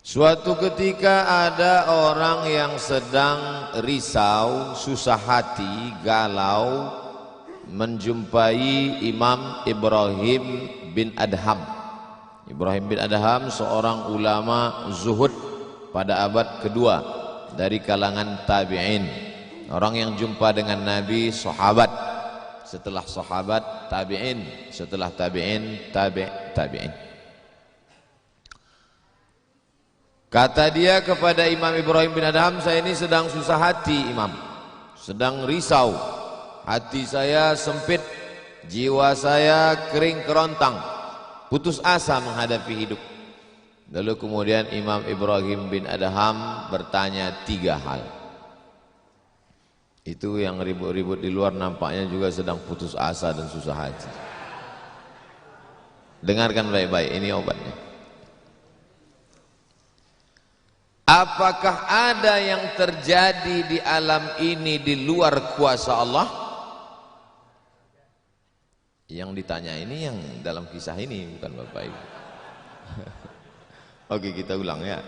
Suatu ketika ada orang yang sedang risau, susah hati, galau, menjumpai Imam Ibrahim bin Adham. Ibrahim bin Adham seorang ulama zuhud pada abad kedua dari kalangan tabi'in. Orang yang jumpa dengan Nabi, sahabat, setelah sahabat tabi'in, setelah tabi'in tabi'in. Kata dia kepada Imam Ibrahim bin Adham, saya ini sedang susah hati Imam, sedang risau, hati saya sempit, jiwa saya kering kerontang, putus asa menghadapi hidup. Lalu kemudian Imam Ibrahim bin Adham bertanya 3 hal. Itu yang ribut-ribut di luar nampaknya juga sedang putus asa dan susah hati. Dengarkan baik-baik, ini obatnya. Apakah ada yang terjadi di alam ini di luar kuasa Allah? Yang ditanya ini yang dalam kisah ini, bukan Bapak Ibu. Oke, kita ulang ya.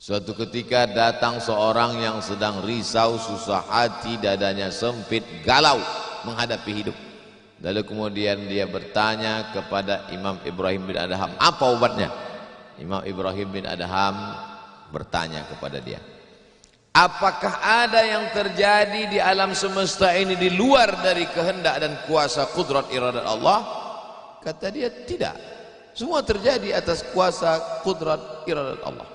Suatu ketika datang seorang yang sedang risau, susah hati, dadanya sempit, galau menghadapi hidup. Lalu kemudian dia bertanya kepada Imam Ibrahim bin Adham, apa obatnya? Imam Ibrahim bin Adham bertanya kepada dia, apakah ada yang terjadi di alam semesta ini di luar dari kehendak dan kuasa kudrat iradat Allah? Kata dia, tidak, semua terjadi atas kuasa kudrat iradat Allah.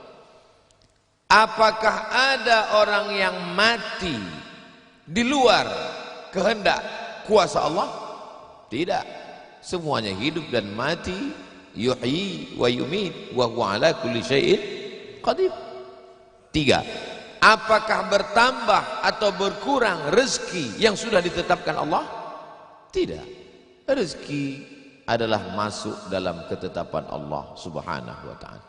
Apakah ada orang yang mati di luar kehendak kuasa Allah? Tidak, semuanya hidup dan mati. Yuhyi wa yumit wa huwa ala kulli syai'in qadir. 3. Apakah bertambah atau berkurang rezeki yang sudah ditetapkan Allah? Tidak. Rezeki adalah masuk dalam ketetapan Allah Subhanahu wa ta'ala.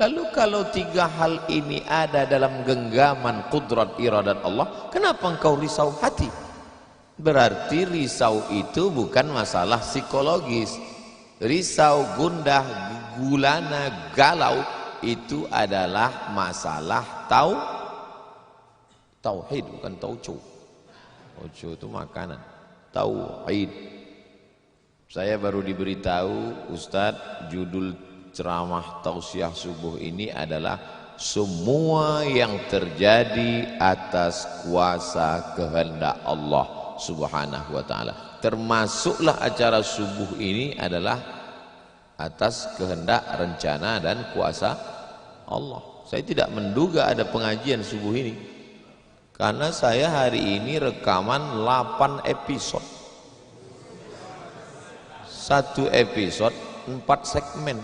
Lalu kalau 3 hal ini ada dalam genggaman kudrat iradat Allah, kenapa engkau risau hati? Berarti risau itu bukan masalah psikologis. Risau, gundah, gulana, galau itu adalah masalah tauhid, bukan tauco. Tauco itu makanan. Tauhid. Saya baru diberitahu, Ustadz, judul ceramah tausiah subuh ini adalah semua yang terjadi atas kuasa kehendak Allah Subhanahu wa ta'ala. Termasuklah acara subuh ini adalah atas kehendak, rencana dan kuasa Allah. Saya tidak menduga ada pengajian subuh ini, karena saya hari ini rekaman 8 episode. 1 episode 4 segmen.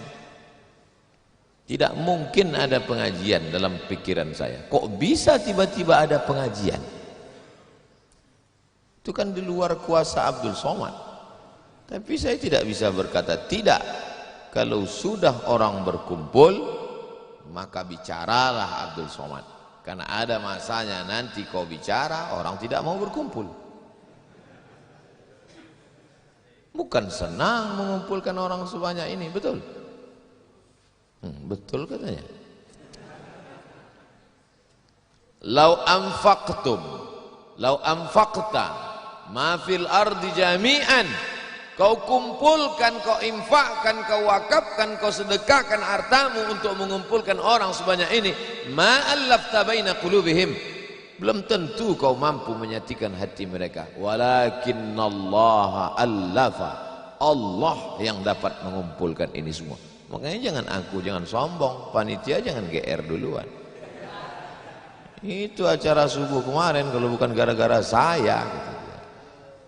Tidak mungkin ada pengajian dalam pikiran saya. Kok bisa tiba-tiba ada pengajian? Itu kan di luar kuasa Abdul Somad. Tapi saya tidak bisa berkata tidak. Kalau sudah orang berkumpul, maka bicaralah Abdul Somad. Karena ada masanya nanti kau bicara, orang tidak mau berkumpul. Bukan senang mengumpulkan orang sebanyak ini, betul? Betul katanya. Lau anfaqta ma fil ardi jami'an, kau kumpulkan, kau infakkan, kau wakafkan, kau sedekahkan hartamu untuk mengumpulkan orang sebanyak ini, ma allafta baina qulubihim, belum tentu kau mampu menyatukan hati mereka. Walakinnallaha allafa, Allah yang dapat mengumpulkan ini semua. Makanya jangan aku, jangan sombong, panitia jangan GR duluan. Itu acara subuh kemarin kalau bukan gara-gara saya gitu.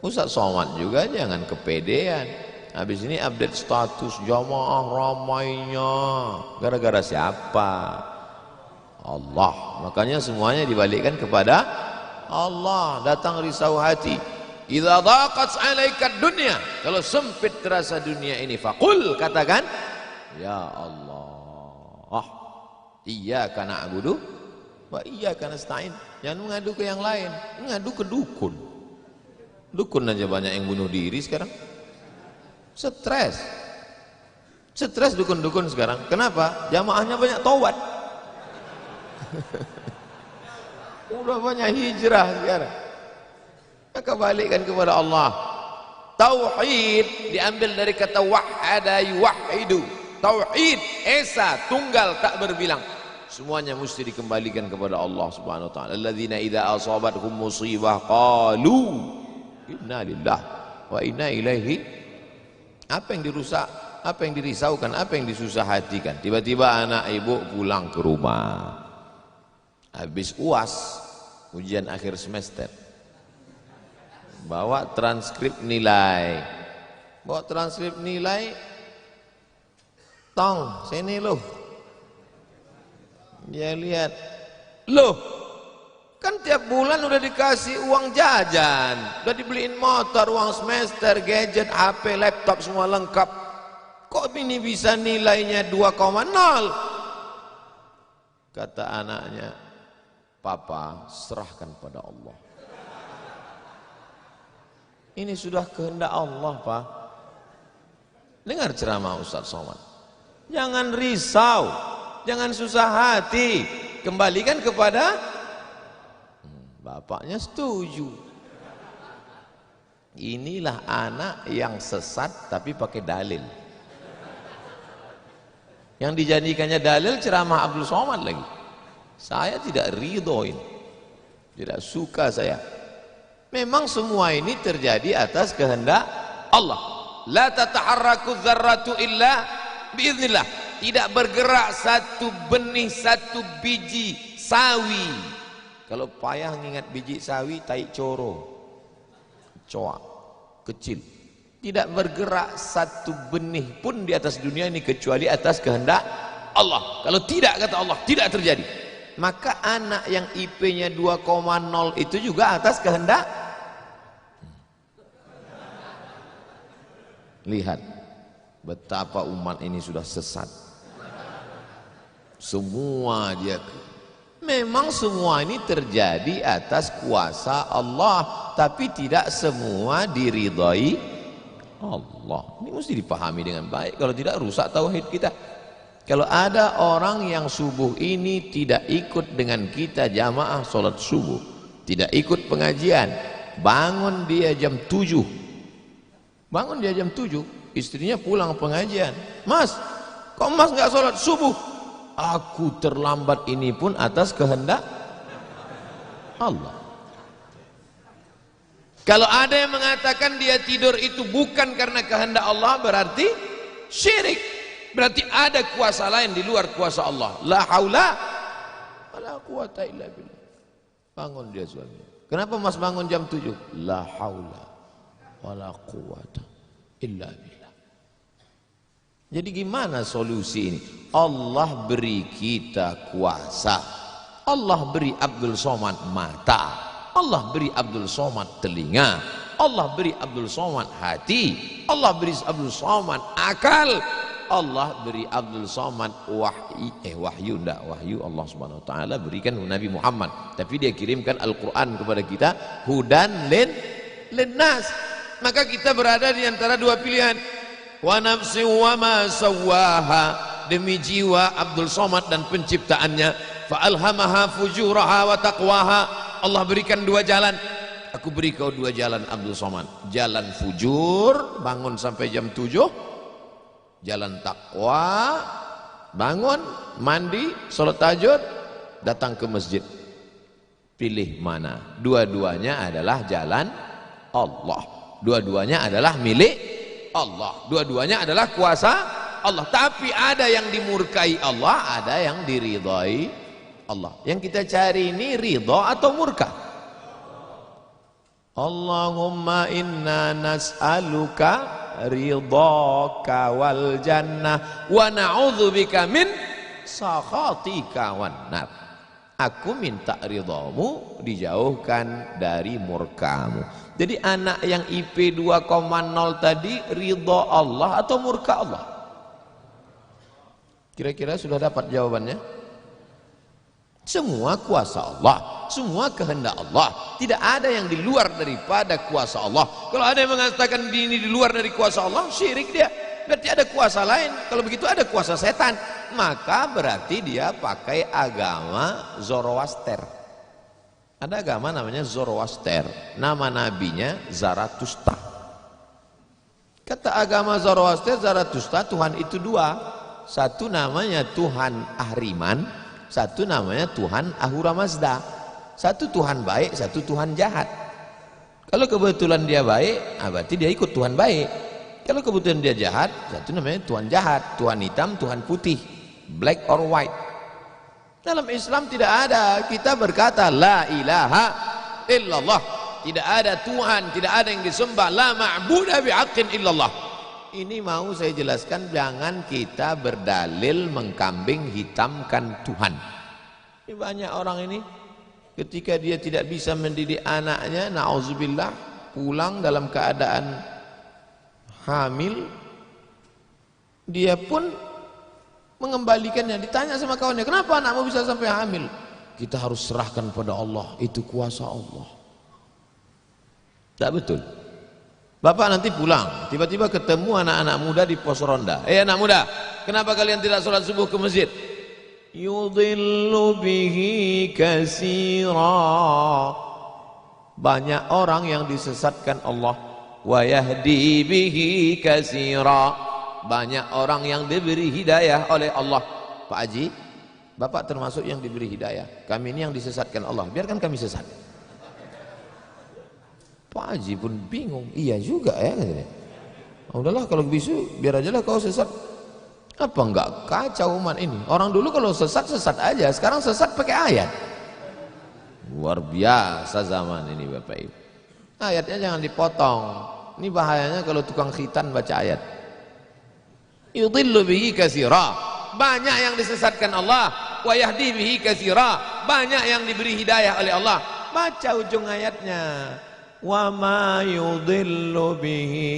Ustaz Somad juga jangan kepedean. Habis ini update status jamaah ramainya. Gara-gara siapa? Allah. Makanya semuanya dibalikkan kepada Allah. Datang risau hati. Idza daqat 'alaika dunya, kalau sempit terasa dunia ini, faqul, katakan, ya Allah, iyyaka na'budu wa iyyaka nasta'in. Jangan mengadu ke yang lain, mengadu ke dukun. Dukun aja banyak yang bunuh diri sekarang. Stres. Stres dukun-dukun sekarang. Kenapa? Jamaahnya banyak taubat. Udah banyak hijrah sekarang. Maka balikkan kepada Allah. Tauhid diambil dari kata wahada yuwahidu. Tauhid, esa, tunggal, tak berbilang. Semuanya mesti dikembalikan kepada Allah Subhanahu wa taala. Alladzina idza asabathum musibah qalu inna lillahi wa inna ilaihi. Apa yang dirusak, apa yang dirisaukan, apa yang disusah hatikan. Tiba-tiba anak ibu pulang ke rumah. Habis UAS, ujian akhir semester. Bawa transkrip nilai. Bawa transkrip nilai. Tong, sini loh. Dia lihat, loh, kan tiap bulan udah dikasih uang jajan, udah dibeliin motor, uang semester, gadget, HP, laptop semua lengkap. Kok ini bisa nilainya 2,0? Kata anaknya, Papa, serahkan pada Allah. Ini sudah kehendak Allah, Pak. Dengar ceramah Ustaz Somad. Jangan risau, jangan susah hati, kembalikan kepada bapaknya. Setuju. Inilah anak yang sesat tapi pakai dalil. Yang dijadikannya dalil ceramah Abdul Somad lagi. Saya tidak ridhoin, tidak suka saya. Memang semua ini terjadi atas kehendak Allah. La tataharraku dzarratu illa biiznillah. Tidak bergerak satu benih, satu biji sawi. Kalau payah ngingat biji sawi, tai coro, coa, kecil. Tidak bergerak satu benih pun di atas dunia ini kecuali atas kehendak Allah. Kalau tidak, kata Allah, tidak terjadi. Maka anak yang IP-nya 2,0 itu juga atas kehendak. Lihat betapa umat ini sudah sesat. Semua dia, memang semua ini terjadi atas kuasa Allah, tapi tidak semua diridhai Allah. Ini mesti dipahami dengan baik, kalau tidak rusak tauhid kita. Kalau ada orang yang subuh ini tidak ikut dengan kita jamaah sholat subuh, tidak ikut pengajian, bangun dia jam 7, bangun dia jam 7, istrinya pulang pengajian, Mas, kok Mas nggak sholat subuh? Aku terlambat, ini pun atas kehendak Allah. Kalau ada yang mengatakan dia tidur itu bukan karena kehendak Allah, berarti syirik. Berarti ada kuasa lain di luar kuasa Allah. La haula wala quwata illa billah. Bangun dia suami. Kenapa Mas bangun jam 7? La haula wala quwata illa billah. Jadi gimana solusi ini? Allah beri kita kuasa. Allah beri Abdul Somad mata. Allah beri Abdul Somad telinga. Allah beri Abdul Somad hati. Allah beri Abdul Somad akal. Allah beri Abdul Somad wahyu Allah Subhanahu wa taala berikan Nabi Muhammad, tapi dia kirimkan Al-Qur'an kepada kita, hudan linnas. Maka kita berada di antara dua pilihan. Wa nafsi wa ma sawwaha, demi jiwa Abdul Somad dan penciptaannya, fa alhamaha fujuraha wa taqwaha. Allah berikan dua jalan. Aku beri kau dua jalan Abdul Somad. Jalan fujur, bangun sampai jam 7. Jalan takwa, bangun, mandi, sholat tahajud, datang ke masjid. Pilih mana? Dua-duanya adalah jalan Allah. Dua-duanya adalah milik Allah. Dua-duanya adalah kuasa Allah. Tapi ada yang dimurkai Allah, ada yang diridhai Allah. Yang kita cari ini ridha atau murka? Allahumma inna nas'aluka ridhaka wal jannah wa na'udzubika min sakhatika wan nar. Aku minta ridhamu, dijauhkan dari murkamu. Jadi anak yang IP 2,0 tadi ridha Allah atau murka Allah? Kira-kira sudah dapat jawabannya? Semua kuasa Allah, semua kehendak Allah. Tidak ada yang di luar daripada kuasa Allah. Kalau ada yang mengatakan ini di luar dari kuasa Allah, syirik dia. berarti ada kuasa lain. Kalau begitu ada kuasa setan, maka berarti dia pakai agama Zoroaster. Ada agama namanya Zoroaster, nama nabinya Zarathustra. Kata agama Zoroaster, Zarathustra, Tuhan itu dua. Satu namanya Tuhan Ahriman, satu namanya Tuhan Ahura Mazda. Satu Tuhan baik, satu Tuhan jahat. Kalau kebetulan dia baik, berarti dia ikut Tuhan baik. Kalau kebetulan dia jahat, satu namanya Tuhan jahat. Tuhan hitam, Tuhan putih, black or white. Dalam Islam tidak ada kita berkata la ilaha illallah, tidak ada Tuhan, tidak ada yang disembah, la ma'budu bihaqqin illallah. Ini mau saya jelaskan, jangan kita berdalil mengkambing hitamkan Tuhan. Ini banyak orang ini ketika dia tidak bisa mendidik anaknya, na'udzubillah, pulang dalam keadaan hamil, dia pun mengembalikannya. Ditanya sama kawannya, kenapa anakmu bisa sampai hamil? Kita harus serahkan pada Allah, itu kuasa Allah. Tak betul. Bapak nanti pulang, tiba-tiba ketemu anak-anak muda di pos ronda. Anak muda, kenapa kalian tidak sholat subuh ke masjid? Yudhillu bihi katsira. Banyak orang yang disesatkan Allah. Wa yahdi bihi katsira. Banyak orang yang diberi hidayah oleh Allah. Pak Haji, Bapak termasuk yang diberi hidayah. Kami ini yang disesatkan Allah, biarkan kami sesat. Pak Haji pun bingung, iya juga ya. Udahlah kalau bisu, biar aja lah kau sesat. Apa enggak kacau umat ini? Orang dulu kalau sesat, sesat aja. Sekarang sesat pakai ayat. Luar biasa zaman ini Bapak Ibu. Ayatnya jangan dipotong. Ini bahayanya kalau tukang khitan baca ayat. Yudhillu bihi katsira. Banyak yang disesatkan Allah, wa yahdi bihi katsira. Banyak yang diberi hidayah oleh Allah. Baca ujung ayatnya. Wa ma yudhillu bihi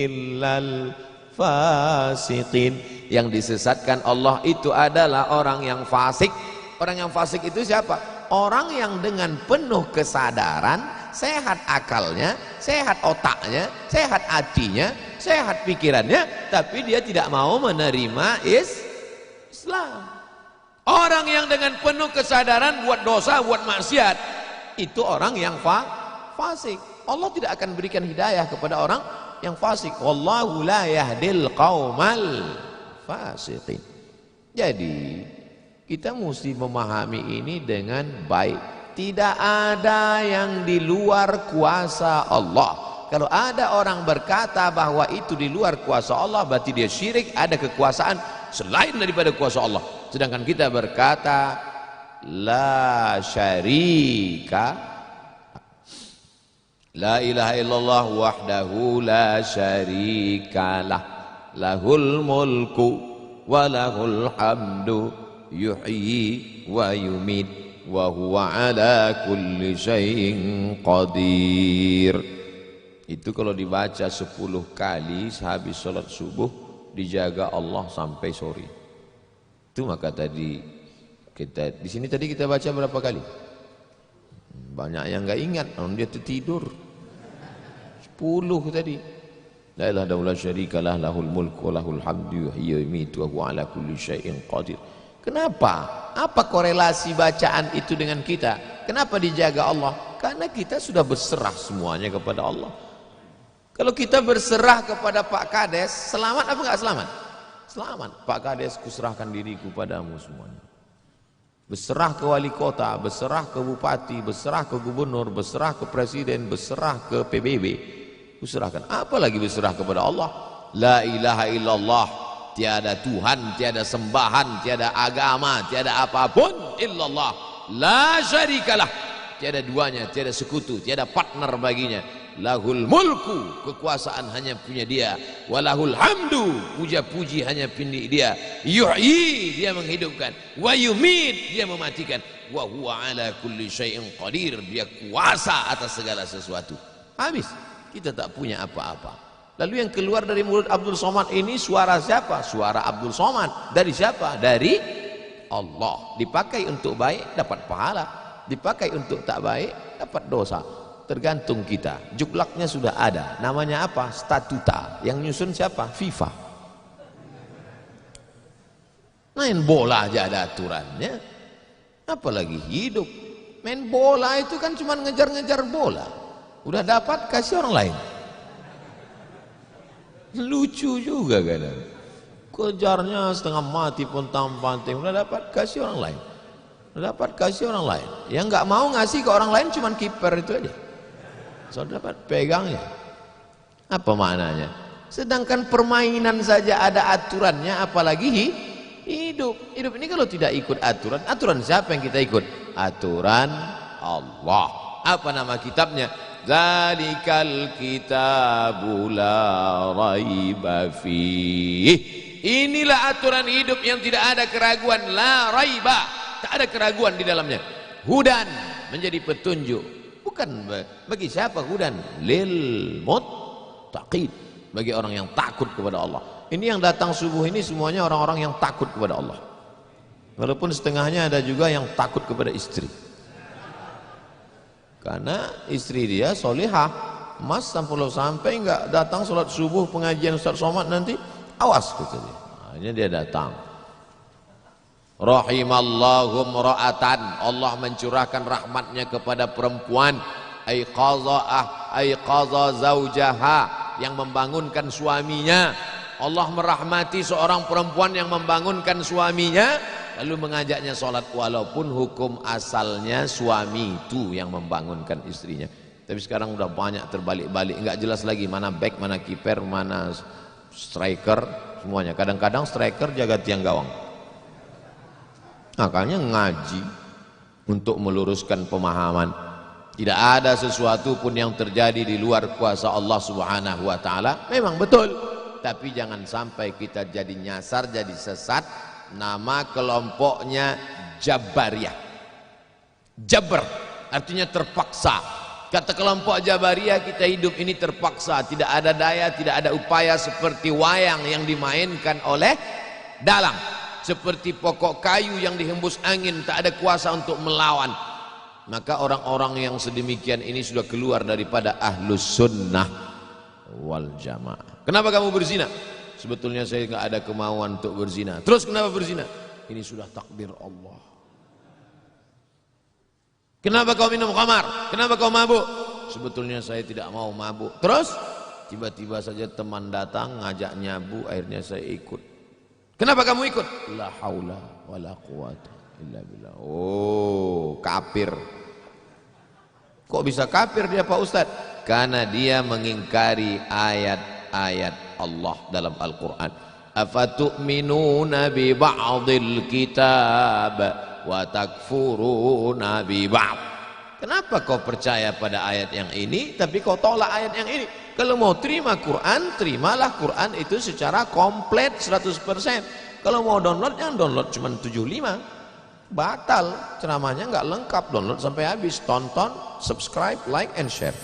illal fasiqin. Yang disesatkan Allah itu adalah orang yang fasik. Orang yang fasik itu siapa? Orang yang dengan penuh kesadaran, sehat akalnya, sehat otaknya, sehat hatinya, sehat pikirannya, tapi dia tidak mau menerima Islam. Orang yang dengan penuh kesadaran buat dosa, buat maksiat, itu orang yang fasik. Allah tidak akan berikan hidayah kepada orang yang fasik. Wallahu la yahdil qaumal fasiqin. Jadi kita mesti memahami ini dengan baik. Tidak ada yang di luar kuasa Allah. Kalau ada orang berkata bahwa itu di luar kuasa Allah, berarti dia syirik, ada kekuasaan selain daripada kuasa Allah. Sedangkan kita berkata la syarika, la ilaha illallah wahdahu la syarikalah, lahul mulku wa lahul hamdu yuhyi wa yumit wa huwa ala kulli syai'in qadir. Itu kalau dibaca 10 kali sehabis sholat subuh, dijaga Allah sampai sore. Itu maka tadi kita di sini tadi kita baca berapa kali? Banyak yang enggak ingat, dia tertidur. 10 tadi. La ilaha illallah syarikalah, lahul mulku wa lahul hamdu yuhyi wa yumiitu wa huwa ala kulli syai'in qadir. Kenapa? Apa korelasi bacaan itu dengan kita? Kenapa dijaga Allah? Karena kita sudah berserah semuanya kepada Allah. Kalau kita berserah kepada Pak Kades, selamat apa enggak selamat? Selamat. Pak Kades, kuserahkan diriku padamu semuanya. Berserah ke wali kota, berserah ke bupati, berserah ke gubernur, berserah ke presiden, berserah ke PBB. Kuserahkan. Apalagi berserah kepada Allah. La ilaha illallah. Tiada Tuhan, tiada sembahan, tiada agama, tiada apapun illallah. La syarikalah. Tiada duanya, tiada sekutu, tiada partner baginya. Lahul mulku, kekuasaan hanya punya dia. Walahul hamdu, puja-puji hanya punya dia. Yuhyi, dia menghidupkan. Wa yumit, dia mematikan. Wa huwa ala kulli syai'in qadir, dia kuasa atas segala sesuatu. Habis, kita tak punya apa-apa. Lalu yang keluar dari mulut Abdul Somad ini suara siapa? Suara Abdul Somad. Dari siapa? Dari Allah. Dipakai untuk baik dapat pahala, dipakai untuk tak baik dapat dosa. Tergantung kita. Juklaknya sudah ada. Namanya apa? Statuta. Yang nyusun siapa? FIFA. Main bola aja ada aturannya, apalagi hidup. Main bola itu kan cuma ngejar-ngejar bola, udah dapat kasih orang lain. Lucu juga kadang, kejarnya setengah mati pun tampan, udah dapat kasih orang lain, udah dapat kasih orang lain. Yang nggak mau ngasih ke orang lain cuma kiper itu aja, so dapat pegangnya. Apa maknanya? Sedangkan permainan saja ada aturannya, apalagi hidup. Hidup ini kalau tidak ikut aturan, aturan siapa yang kita ikut? Aturan Allah. Apa nama kitabnya? Zalikal kitabu la raiba fih. Inilah aturan hidup yang tidak ada keraguan, la raiba, tak ada keraguan di dalamnya. Hudan, menjadi petunjuk. Bukan bagi siapa hudan? Lil muttaqin, bagi orang yang takut kepada Allah. Ini yang datang subuh ini semuanya orang-orang yang takut kepada Allah. Walaupun setengahnya ada juga yang takut kepada istri. Karena istri dia solihah. Mas sampai nggak datang sholat subuh pengajian Ustaz Somad nanti, awas kata dia. Akhirnya dia datang. Rahimallahu mra'atan, Allah mencurahkan rahmatnya kepada perempuan. Aiqaza zaujaha, yang membangunkan suaminya. Allah merahmati seorang perempuan yang membangunkan suaminya lalu mengajaknya sholat, walaupun hukum asalnya suami itu yang membangunkan istrinya. Tapi sekarang udah banyak terbalik-balik, nggak jelas lagi mana back, mana kiper, mana striker, semuanya. Kadang-kadang striker jaga tiang gawang. Makanya ngaji untuk meluruskan pemahaman. Tidak ada sesuatu pun yang terjadi di luar kuasa Allah Subhanahu wa taala. Memang betul, tapi jangan sampai kita jadi nyasar, jadi sesat. Nama kelompoknya Jabariyah. Jabr artinya terpaksa. Kata kelompok Jabariyah, kita hidup ini terpaksa, tidak ada daya, tidak ada upaya, seperti wayang yang dimainkan oleh dalang, seperti pokok kayu yang dihembus angin, tak ada kuasa untuk melawan. Maka orang-orang yang sedemikian ini sudah keluar daripada ahlus sunnah wal jamaah. Kenapa kamu berzina? Sebetulnya saya nggak ada kemauan untuk berzina. Terus kenapa berzina? Ini sudah takdir Allah. Kenapa kau minum khamar? Kenapa kau mabuk? Sebetulnya saya tidak mau mabuk. Terus tiba-tiba saja teman datang ngajak nyabu, akhirnya saya ikut. Kenapa kamu ikut? La haula wala quwata illa billah. Oh, kafir. Kok bisa kafir dia Pak Ustaz? Karena dia mengingkari ayat-ayat Allah dalam Al-Quran. Afatu'minuna bi ba'dil kitab wa takfuruna bi ba'd. Kenapa kau percaya pada ayat yang ini tapi kau tolak ayat yang ini? Kalau mau terima Quran, terimalah Quran itu secara komplit 100%. Kalau mau download, jangan download cuma 75. Batal, ceramahnya nggak lengkap. Download sampai habis, tonton, subscribe, like and share.